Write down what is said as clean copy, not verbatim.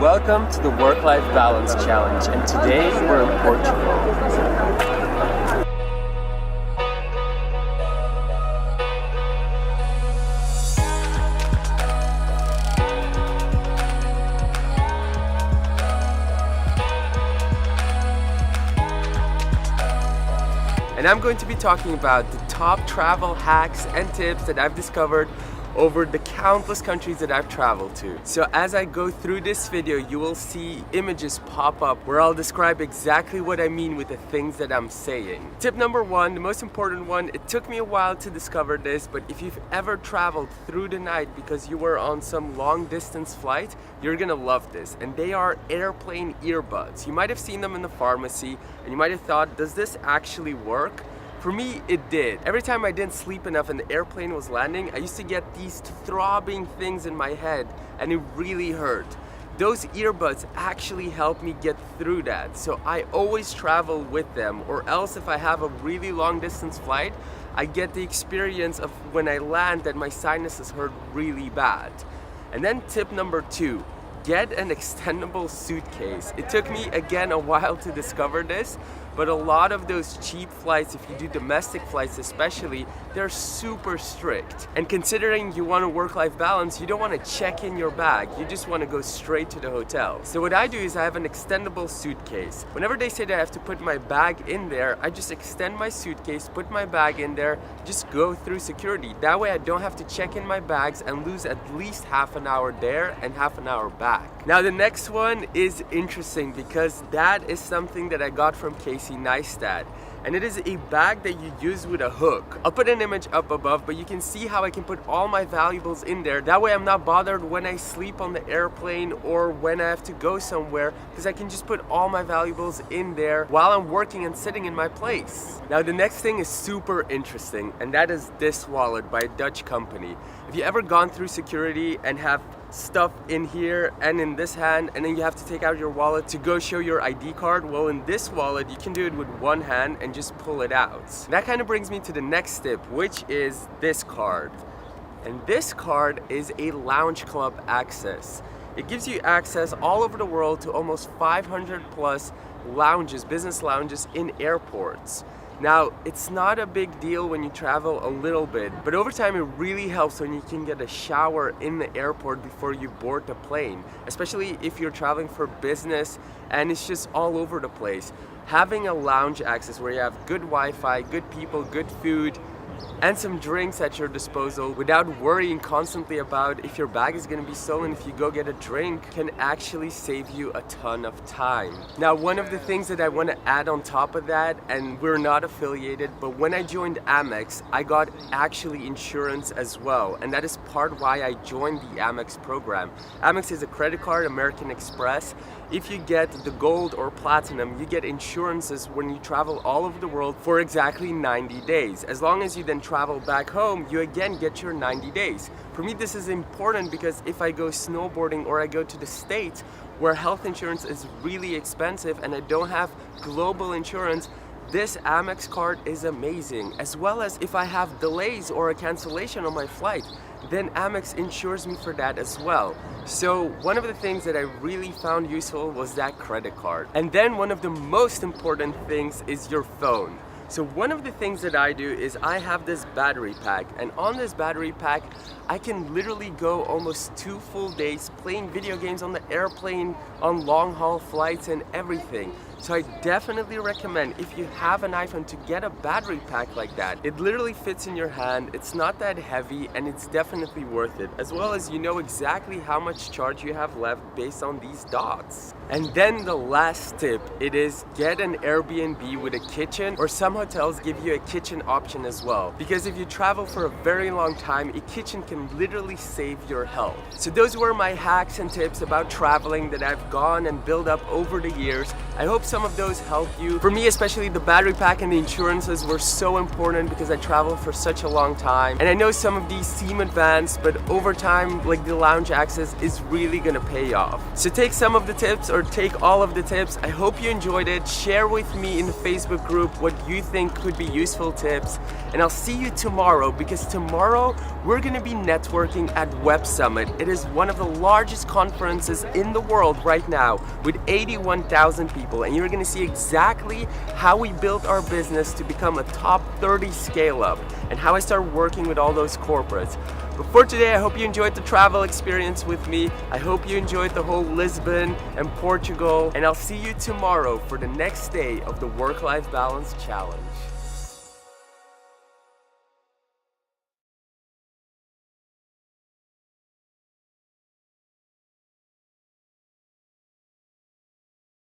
Welcome to the Work-Life Balance Challenge, and today we're in Portugal. And I'm going to be talking about the top travel hacks and tips that I've discovered over the countless countries that I've traveled to. So as I go through this video, you will see images pop up where I'll describe exactly what I mean with the things that I'm saying. Tip number one, the most important one, it took me a while to discover this, but if you've ever traveled through the night because you were on some long distance flight, you're gonna love this. And they are airplane earbuds. You might have seen them in the pharmacy and you might have thought, does this actually work? For me, it did. Every time I didn't sleep enough and the airplane was landing, I used to get these throbbing things in my head and it really hurt. Those earbuds actually help me get through that. So I always travel with them, or else if I have a really long distance flight, I get the experience of when I land that my sinuses hurt really bad. And then tip number two, get an extendable suitcase. It took me again a while to discover this, but a lot of those cheap flights, if you do domestic flights especially, they're super strict. And considering you want a work-life balance, you don't want to check in your bag, you just want to go straight to the hotel. So what I do is I have an extendable suitcase. Whenever they say that I have to put my bag in there, I just extend my suitcase, put my bag in there, just go through security. That way I don't have to check in my bags and lose at least half an hour there and half an hour back. Now the next one is interesting because that is something that I got from Casey Neistat, and it is a bag that you use with a hook. I'll put an image up above, but you can see how I can put all my valuables in there. That way I'm not bothered when I sleep on the airplane or when I have to go somewhere, because I can just put all my valuables in there while I'm working and sitting in my place. Now the next thing is super interesting, and that is this wallet by a Dutch company. Have you ever gone through security and have stuff in here and in this hand, and then you have to take out your wallet to go show your ID card? Well, in this wallet you can do it with one hand and just pull it out. That kind of brings me to the next tip, which is this card. And this card is a lounge club access. It gives you access all over the world to almost 500 plus lounges, business lounges in airports. Now, it's not a big deal when you travel a little bit, but over time it really helps when you can get a shower in the airport before you board the plane, especially if you're traveling for business and it's just all over the place. Having a lounge access where you have good Wi-Fi, good people, good food, and some drinks at your disposal without worrying constantly about if your bag is going to be stolen if you go get a drink can actually save you a ton of time. Now, one of the things that I want to add on top of that, and we're not affiliated, but when I joined Amex, I got actually insurance as well, and that is part why I joined the Amex program. Amex is a credit card, American Express. If you get the gold or platinum, you get insurances when you travel all over the world for exactly 90 days. As long as you then travel back home, you again get your 90 days. For me, this is important because if I go snowboarding or I go to the States where health insurance is really expensive and I don't have global insurance, this Amex card is amazing. As well as if I have delays or a cancellation on my flight, then Amex insures me for that as well. So one of the things that I really found useful was that credit card. And then one of the most important things is your phone. So one of the things that I do is I have this battery pack, and on this battery pack I can literally go almost 2 full days playing video games on the airplane, on long haul flights and everything. So I definitely recommend, if you have an iPhone, to get a battery pack like that. It literally fits in your hand, it's not that heavy, and it's definitely worth it. As well as you know exactly how much charge you have left based on these dots. And then the last tip, it is get an Airbnb with a kitchen, or some hotels give you a kitchen option as well. Because if you travel for a very long time, a kitchen can literally save your health. So those were my hacks and tips about traveling that I've gone and built up over the years. I hope some of those help you. For me, especially the battery pack and the insurances were so important because I traveled for such a long time. And I know some of these seem advanced, but over time, like the lounge access is really gonna pay off. So take some of the tips or take all of the tips. I hope you enjoyed it. Share with me in the Facebook group what you think could be useful tips. And I'll see you tomorrow, because tomorrow we're gonna be networking at Web Summit. It is one of the largest conferences in the world right now with 81,000 people, and you're gonna see exactly how we built our business to become a top 30 scale up and how I started working with all those corporates. But for today, I hope you enjoyed the travel experience with me. I hope you enjoyed the whole Lisbon and Portugal, and I'll see you tomorrow for the next day of the Work-Life Balance Challenge.